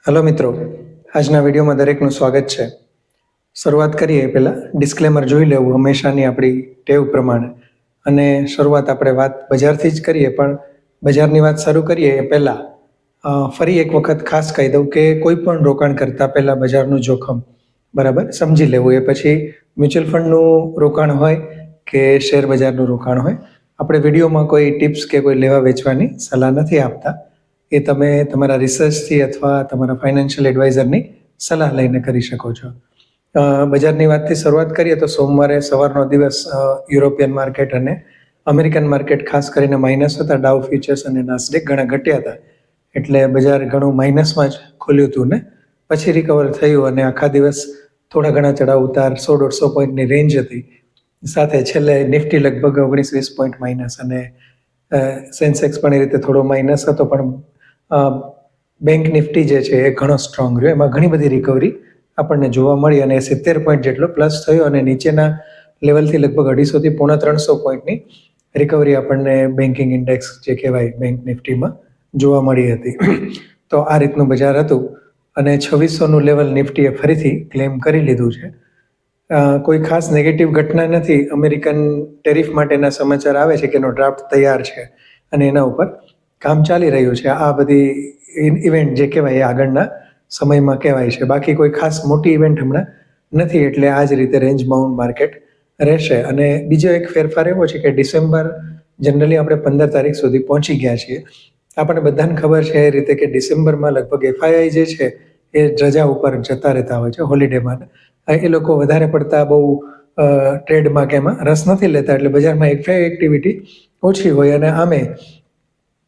Hello મિત્રો, આજના વિડીયોમાં દરેકનું સ્વાગત છે. શરૂઆત કરીએ પહેલાં ડિસ્ક્લેમર જોઈ લેવું હંમેશાની આપણી ટેવ પ્રમાણે. અને શરૂઆત આપણે વાત બજારથી જ કરીએ, પણ બજારની વાત શરૂ કરીએ એ પહેલાં ફરી એક વખત ખાસ કહી દઉં કે કોઈ પણ રોકાણ કરતાં પહેલાં બજારનું જોખમ બરાબર સમજી લેવું. એ પછી મ્યુચ્યુઅલ ફંડનું રોકાણ હોય કે શેર બજારનું રોકાણ હોય, આપણે વિડીયોમાં કોઈ ટિપ્સ કે કોઈ લેવા વેચવાની સલાહ નથી આપતા. એ તમે તમારા રિસર્ચથી અથવા તમારા ફાઇનાન્શિયલ એડવાઇઝરની સલાહ લઈને કરી શકો છો. બજારની વાતથી શરૂઆત કરીએ તો સોમવારે સવારનો દિવસ યુરોપિયન માર્કેટ અને અમેરિકન માર્કેટ ખાસ કરીને માઇનસ હતા. ડાઉ ફ્યુચર્સ અને નાસ્ડેક ઘણા ઘટ્યા હતા, એટલે બજાર ઘણું માઇનસમાં જ ખુલ્યું હતું ને પછી રિકવર થયું અને આખા દિવસ થોડા ઘણા ચડાવ ઉતાર 100-150 પોઈન્ટની રેન્જ હતી. સાથે છેલ્લે નિફ્ટી લગભગ 19-20 પોઈન્ટ માઇનસ અને સેન્સેક્સ પણ એ રીતે થોડો માઇનસ હતો, પણ બેંક નિફ્ટી જે છે એ ઘણો સ્ટ્રોંગ રહ્યો. એમાં ઘણી બધી રિકવરી આપણને જોવા મળી અને 70 પોઈન્ટ જેટલો પ્લસ થયો અને નીચેના લેવલથી લગભગ 250 થી પોણા 300 પોઈન્ટની રિકવરી આપણને બેન્કિંગ ઇન્ડેક્સ જે કહેવાય બેંક નિફ્ટીમાં જોવા મળી હતી. તો આ રીતનું બજાર હતું અને 2600નું લેવલ નિફ્ટીએ ફરીથી ક્લેમ કરી લીધું છે. કોઈ ખાસ નેગેટિવ ઘટના નથી. અમેરિકન ટેરિફ માટેના સમાચાર આવે છે કે એનો ડ્રાફ્ટ તૈયાર છે અને એના ઉપર કામ ચાલી રહ્યું છે. આ બધી ઇવેન્ટ જે કહેવાય એ આગળના સમયમાં કહેવાય છે. બાકી કોઈ ખાસ મોટી ઇવેન્ટ હમણાં નથી, એટલે આ જ રીતે રેન્જ બાઉન્ડ માર્કેટ રહેશે. અને બીજો એક ફેરફાર એવો છે કે ડિસેમ્બર જનરલી આપણે 15 તારીખ સુધી પહોંચી ગયા છીએ. આપણને બધાને ખબર છે એ રીતે કે ડિસેમ્બરમાં લગભગ એફઆઈઆઈ જે છે એ રજા ઉપર જતા રહેતા હોય છે હોલિડેમાં. એ લોકો વધારે પડતા બહુ ટ્રેડમાં કે એમાં રસ નથી લેતા, એટલે બજારમાં એફઆઈ એક્ટિવિટી ઓછી હોય અને આમે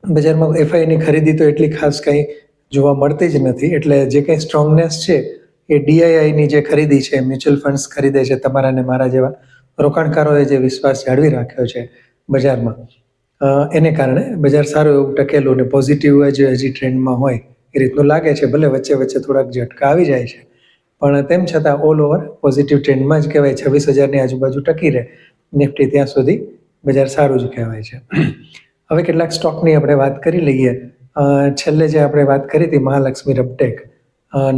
બજારમાં એફઆઈની ખરીદી તો એટલી ખાસ કંઈ જોવા મળતી જ નથી. એટલે જે કંઈ સ્ટ્રોંગનેસ છે એ ડીઆઈઆઈની જે ખરીદી છે, મ્યુચ્યુઅલ ફંડ્સ ખરીદે છે, તમારા અને મારા જેવા રોકાણકારોએ જે વિશ્વાસ જાળવી રાખ્યો છે બજારમાં, એને કારણે બજાર સારું એવું ટકેલું અને પોઝિટિવ જ હજી ટ્રેન્ડમાં હોય એ રીતનું લાગે છે. ભલે વચ્ચે વચ્ચે થોડાક ઝટકા આવી જાય છે, પણ તેમ છતાં ઓલ ઓવર પોઝિટિવ ટ્રેન્ડમાં જ કહેવાય. 26,000ની આજુબાજુ ટકી રહે નિફ્ટી, ત્યાં સુધી બજાર સારું જ કહેવાય છે. હવે કેટલાક સ્ટોકની આપણે વાત કરી લઈએ. છેલ્લે જે આપણે વાત કરી હતી મહાલક્ષ્મી રબટેક,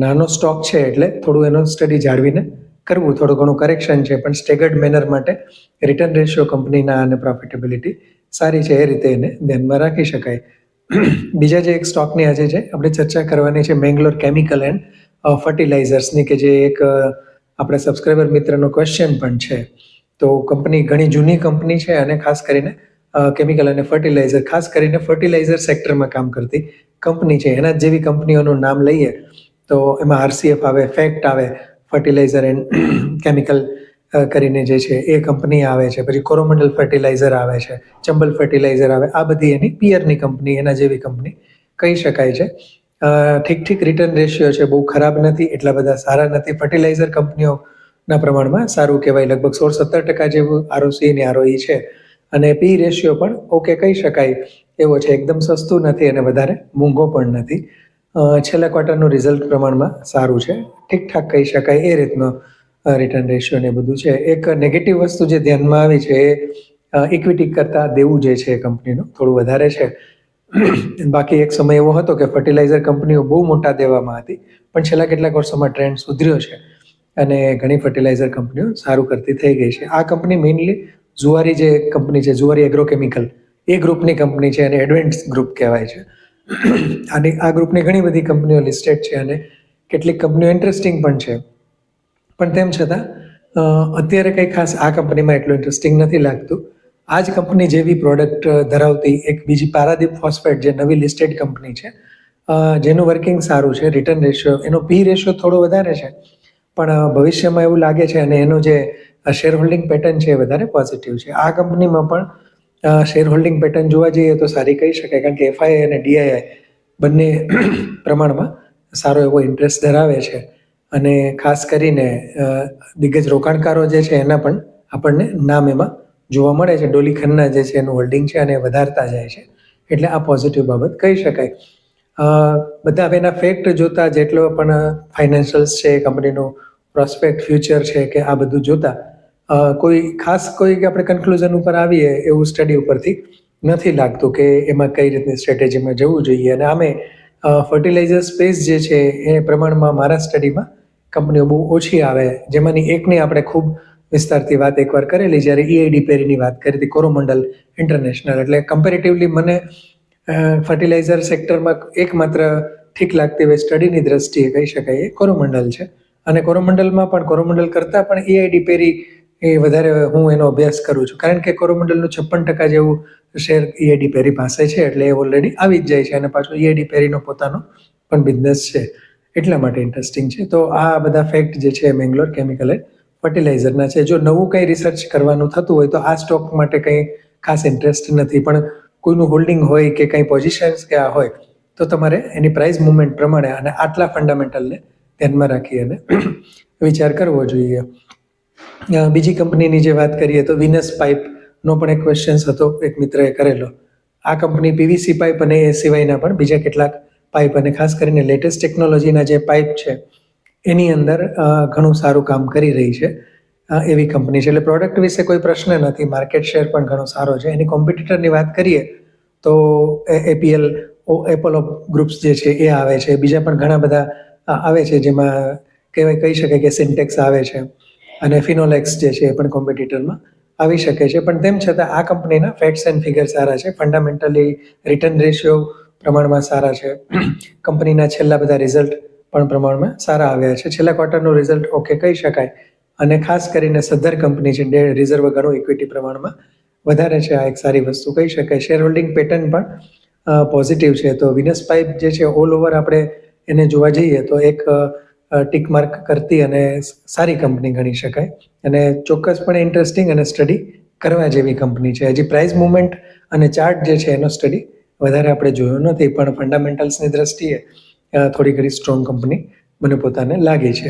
નાનો સ્ટોક છે એટલે થોડું એનો સ્ટડી જાળવીને કરવું. થોડું ઘણું કરેક્શન છે, પણ સ્ટેગર્ડ મેનર માટે રિટર્ન રેશિયો કંપનીના અને પ્રોફિટેબિલિટી સારી છે, એ રીતે એને ધ્યાનમાં રાખી શકાય. બીજા જે એક સ્ટોકની આજે છે આપણે ચર્ચા કરવાની છે મેંગલોર કેમિકલ એન્ડ ફર્ટિલાઇઝર્સની, કે જે એક આપણા સબસ્ક્રાઈબર મિત્રનો ક્વેશ્ચન પણ છે. તો કંપની ઘણી જૂની કંપની છે અને ખાસ કરીને કેમિકલ અને ફર્ટિલાઇઝર, ખાસ કરીને ફર્ટિલાઇઝર સેક્ટરમાં કામ કરતી કંપની છે. એના જેવી કંપનીઓનું નામ લઈએ તો એમાં આરસીએફ આવે, ફેક્ટ આવે, ફર્ટિલાઇઝર એન્ડ કેમિકલ કરીને જે છે એ કંપની આવે છે. પછી કોરોમંડલ ફર્ટિલાઇઝર આવે છે, ચંબલ ફર્ટિલાઇઝર આવે. આ બધી એની પિયરની કંપની, એના જેવી કંપની કહી શકાય છે. ઠીક રિટર્ન રેશિયો છે, બહુ ખરાબ નથી, એટલા બધા સારા નથી. ફર્ટિલાઇઝર કંપનીઓના પ્રમાણમાં સારું કહેવાય. લગભગ 16-17% જેવું આરઓસી અને આરઓઈ છે અને પી રેશિયો પણ ઓકે કહી શકાય એવો છે. એકદમ સસ્તું નથી અને વધારે મોંઘો પણ નથી. છેલ્લા ક્વાર્ટરનું રિઝલ્ટ પ્રમાણમાં સારું છે, ઠીકઠાક કહી શકાય એ રીતનો રિટર્ન રેશિયો ને બધું છે. એક નેગેટિવ વસ્તુ જે ધ્યાનમાં આવી છે એ ઇક્વિટી કરતાં દેવું જે છે એ કંપનીનું થોડું વધારે છે. બાકી એક સમય એવો હતો કે ફર્ટિલાઇઝર કંપનીઓ બહુ મોટા દેવામાં હતી, પણ છેલ્લા કેટલાક વર્ષોમાં ટ્રેન્ડ સુધર્યો છે અને ઘણી ફર્ટિલાઇઝર કંપનીઓ સારું કરતી થઈ ગઈ છે. આ કંપની મેઇનલી ઝુવારી જે કંપની છે, ઝુવારી એગ્રોકેમિકલ, એ ગ્રુપની કંપની છે અને એડવેન્ટ્સ ગ્રુપ કહેવાય છે. અને આ ગ્રુપની ઘણી બધી કંપનીઓ લિસ્ટેડ છે અને કેટલીક કંપનીઓ ઇન્ટરેસ્ટિંગ પણ છે. પણ તેમ છતાં અત્યારે કંઈ ખાસ આ કંપનીમાં એટલું ઇન્ટરેસ્ટિંગ નથી લાગતું. આ જ કંપની જેવી પ્રોડક્ટ ધરાવતી એક બીજી પારાદીપ ફોસ્ફેટ, જે નવી લિસ્ટેડ કંપની છે, જેનું વર્કિંગ સારું છે. રિટર્ન રેશિયો, એનો પી રેશિયો થોડો વધારે છે, પણ ભવિષ્યમાં એવું લાગે છે અને એનું જે શેર હોલ્ડિંગ પેટર્ન છે એ વધારે પોઝિટિવ છે. આ કંપનીમાં પણ શેર હોલ્ડિંગ પેટર્ન જોવા જઈએ તો સારી કહી શકાય, કારણ કે એફઆઈ અને ડીઆઈઆઈ બંને પ્રમાણમાં સારો એવો ઇન્ટરેસ્ટ ધરાવે છે અને ખાસ કરીને દિગ્ગજ રોકાણકારો જે છે એના પણ આપણને નામ એમાં જોવા મળે છે. ડોલી ખન્ના જે છે એનું હોલ્ડિંગ છે અને વધારતા જાય છે, એટલે આ પોઝિટિવ બાબત કહી શકાય. બધા એના ફેક્ટ જોતા, જેટલો પણ ફાઇનાન્શિયલ્સ છે, કંપનીનું પ્રોસ્પેક્ટ, ફ્યુચર છે કે આ બધું જોતા કોઈ ખાસ કોઈ આપણે કન્ક્લુઝન ઉપર આવીએ એવું સ્ટડી ઉપરથી નથી લાગતું કે એમાં કઈ રીતની સ્ટ્રેટેજીમાં જવું જોઈએ. અને આમે ફર્ટિલાઇઝર સ્પેસ જે છે એ પ્રમાણમાં મારા સ્ટડીમાં કંપનીઓ બહુ ઓછી આવે, જેમાંની એકની આપણે ખૂબ વિસ્તારથી વાત એકવાર કરેલી જ્યારે EID પેરીની વાત કરી હતી, કોરોમંડલ ઇન્ટરનેશનલ. એટલે કમ્પેરેટિવલી મને ફર્ટિલાઇઝર સેક્ટરમાં એકમાત્ર ઠીક લાગતી હોય સ્ટડીની દ્રષ્ટિએ કહી શકાય એ કોરોમંડલ છે. અને કોરોમંડલમાં પણ કોરોમંડલ કરતાં પણ EID પેરી એ વધારે હું એનો અભ્યાસ કરું છું, કારણ કે કોરોમંડલનું 56% જેવું શેર EID પેરી પાસે છે, એટલે એ ઓલરેડી આવી જ જાય છે અને પાછું EID પેરીનો પોતાનો પણ બિઝનેસ છે, એટલા માટે ઇન્ટરેસ્ટિંગ છે. તો આ બધા ફેક્ટ જે છે મેંગલોર કેમિકલ એન્ડ ફર્ટિલાઇઝરના છે. જો નવું કંઈ રિસર્ચ કરવાનું થતું હોય તો આ સ્ટોક માટે કંઈ ખાસ ઇન્ટરેસ્ટ નથી, પણ કોઈનું હોલ્ડિંગ હોય કે કંઈ પોઝિશન્સ કે આ હોય તો તમારે એની પ્રાઇસ મુવમેન્ટ પ્રમાણે અને આટલા ફંડામેન્ટલને ધ્યાનમાં રાખી અને વિચાર કરવો જોઈએ. બીજી કંપનીની જે વાત કરીએ તો વિનસ પાઇપનો પણ એક ક્વેશ્ચન્સ હતો, એક મિત્રએ કરેલો. આ કંપની PVC પાઇપ અને એ સિવાયના પણ બીજા કેટલાક પાઇપ અને ખાસ કરીને લેટેસ્ટ ટેકનોલોજીના જે પાઇપ છે એની અંદર ઘણું સારું કામ કરી રહી છે એવી કંપની છે. એટલે પ્રોડક્ટ વિશે કોઈ પ્રશ્ન નથી, માર્કેટ શેર પણ ઘણો સારો છે. એની કોમ્પિટિટરની વાત કરીએ તો APL એપોલો ગ્રુપ્સ જે છે એ આવે છે, બીજા પણ ઘણા બધા આવે છે, જેમાં કહી શકાય કે સિન્ટેક્સ આવે છે અને ફિનોલેક્સ જે છે એ પણ કોમ્પિટિટરમાં આવી શકે છે. પણ તેમ છતાં આ કંપનીના ફેક્ટ્સ એન્ડ ફિગર સારા છે, ફંડામેન્ટલી રિટર્ન રેશિયો પ્રમાણમાં સારા છે, કંપનીના છેલ્લા બધા રિઝલ્ટ પણ પ્રમાણમાં સારા આવ્યા છે. છેલ્લા ક્વાર્ટરનું રિઝલ્ટ ઓકે કહી શકાય અને ખાસ કરીને સદ્ધર કંપની છે, રિઝર્વ ઘણું ઇક્વિટી પ્રમાણમાં વધારે છે, આ એક સારી વસ્તુ કહી શકાય. શેર હોલ્ડિંગ પેટર્ન પણ પોઝિટિવ છે. તો વિનસ પાઇપ જે છે ઓલ ઓવર આપણે એને જોવા જઈએ તો એક ટીક માર્ક કરતી અને સારી કંપની ગણી શકાય અને ચોક્કસપણે ઇન્ટરેસ્ટિંગ અને સ્ટડી કરવા જેવી કંપની છે. હજી પ્રાઇસ મુવમેન્ટ અને ચાર્ટ જે છે એનો સ્ટડી વધારે આપણે જોયો નથી, પણ ફંડામેન્ટલ્સની દ્રષ્ટિએ થોડી ઘણી સ્ટ્રોંગ કંપની મને પોતાને લાગી છે.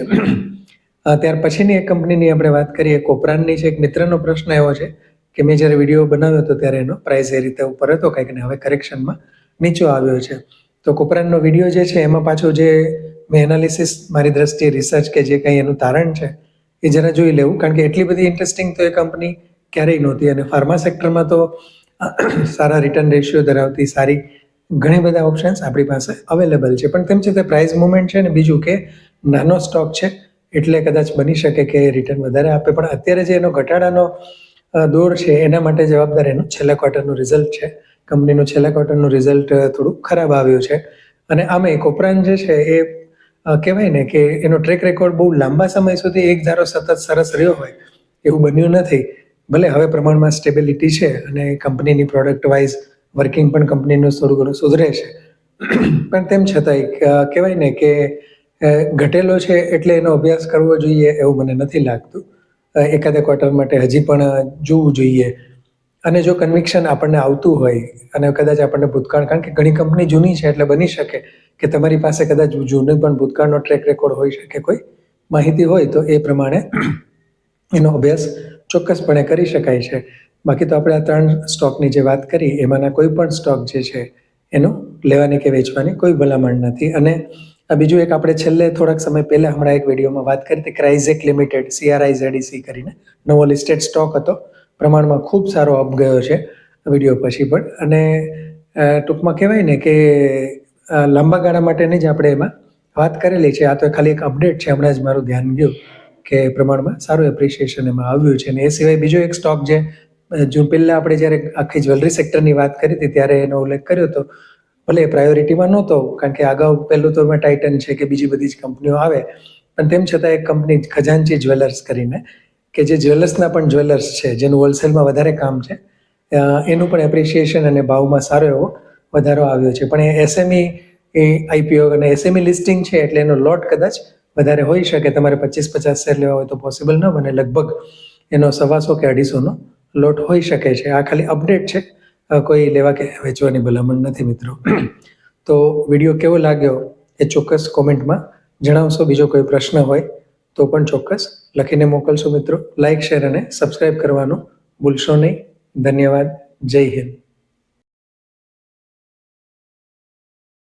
ત્યાર પછીની એક કંપનીની આપણે વાત કરીએ, કોપરાનની છે. એક મિત્રનો પ્રશ્ન એવો છે કે મેં જ્યારે વિડીયો બનાવ્યો હતો ત્યારે એનો પ્રાઇસ એ રીતે ઉપર હતો કંઈક ને હવે કરેક્શનમાં નીચો આવ્યો છે. તો કોપરાનનો વિડીયો જે છે એમાં પાછું જે મેં એનાલિસિસ મારી દ્રષ્ટિએ રિસર્ચ કે જે કંઈ એનું તારણ છે એ જરા જોઈ લેવું, કારણ કે એટલી બધી ઇન્ટરેસ્ટિંગ તો એ કંપની ક્યારેય નહોતી. અને ફાર્મા સેક્ટરમાં તો સારા રિટર્ન રેશિયો ધરાવતી સારી ઘણી બધા ઓપ્શન્સ આપણી પાસે અવેલેબલ છે, પણ તેમ છતાં પ્રાઇસ મુવમેન્ટ છે ને બીજું કે નાનો સ્ટોક છે એટલે કદાચ બની શકે કે રિટર્ન વધારે આપે. પણ અત્યારે જે એનો ઘટાડાનો દોર છે એના માટે જવાબદાર એનું છેલ્લા ક્વાર્ટરનું રિઝલ્ટ છે. કંપનીનું છેલ્લા ક્વાર્ટરનું રિઝલ્ટ થોડું ખરાબ આવ્યું છે અને આમે કોપરાન જે છે એ કહેવાય ને કે એનો ટ્રેક રેકોર્ડ બહુ લાંબા સમય સુધી એક ધારો સતત સરસ રહ્યો હોય એવું બન્યું નથી. ભલે હવે પ્રમાણમાં સ્ટેબિલિટી છે અને કંપનીની પ્રોડક્ટ વાઇઝ વર્કિંગ પણ કંપનીનું થોડું ઘણું સુધરે છે, પણ તેમ છતાંય કહેવાય ને કે ઘટેલો છે એટલે એનો અભ્યાસ કરવો જોઈએ એવું મને નથી લાગતું. એકાદા ક્વાર્ટર માટે હજી પણ જોવું જોઈએ. અને જો કન્વિક્શન આપણને આવતું હોય અને કદાચ આપણને ભૂતકાળ, કારણ કે ઘણી કંપની જૂની છે એટલે બની શકે કે તમારી પાસે કદાચ જૂનો પણ ભૂતકાળનો ટ્રેક રેકોર્ડ હોઈ શકે, કોઈ માહિતી હોય તો એ પ્રમાણે એનો અભ્યાસ ચોક્કસપણે કરી શકાય છે. બાકી તો આપણે આ 3 સ્ટોકની જે વાત કરી એમાંના કોઈ પણ સ્ટોક જે છે એનું લેવાની કે વેચવાની કોઈ ભલામણ નથી. અને આ બીજું એક આપણે છેલ્લે થોડાક સમય પહેલાં હમણાં એક વિડીયોમાં વાત કરી હતી, ક્રાઇઝેક લિમિટેડ CRIZEC કરીને નવો લિસ્ટેડ સ્ટોક હતો, પ્રમાણમાં ખૂબ સારો અપ ગયો છે વિડીયો પછી પણ. અને ટૂંકમાં કહેવાય ને કે લાંબા ગાળા માટેની જ આપણે એમાં વાત કરેલી છે. આ તો ખાલી એક અપડેટ છે, હમણાં જ મારું ધ્યાન ગયું કે પ્રમાણમાં સારું એપ્રિસિએશન એમાં આવ્યું છે. અને એ સિવાય બીજો એક સ્ટોક જે જો પહેલાં આપણે જ્યારે આખી જ્વેલરી સેક્ટરની વાત કરી હતી ત્યારે એનો ઉલ્લેખ કર્યો હતો, ભલે પ્રાયોરિટીમાં નહોતો કારણ કે અગાઉ પહેલું તો એમાં ટાઇટન છે કે બીજી બધી જ કંપનીઓ આવે, પણ તેમ છતાં એક કંપની ખજાનચી જ્વેલર્સ કરીને કે જે જ્વેલર્સના પણ જ્વેલર્સ છે, જેનું હોલસેલમાં વધારે કામ છે, એનું પણ એપ્રિસિએશન અને ભાવમાં સારો એવો વધારો આવ્યો છે. પણ એ SME IPO અને SME લિસ્ટિંગ છે એટલે એનો લોટ કદાચ વધારે હોઈ શકે. તમારે 25-50 શેર લેવા હોય તો પોસિબલ ન બને, લગભગ એનો 125 કે 250નો લોટ હોઈ શકે છે. આ ખાલી અપડેટ છે, કોઈ લેવા કે વેચવાની ભલામણ નથી મિત્રો. તો વિડીયો કેવો લાગ્યો એ ચોક્કસ કોમેન્ટમાં જણાવશો. બીજો કોઈ પ્રશ્ન હોય તો પણ ચોક્કસ લખીને મોકલશો મિત્રો. લાઇક, શેર અને સબસ્ક્રાઈબ કરવાનું ભૂલશો નહીં. ધન્યવાદ. જય હિન્દ.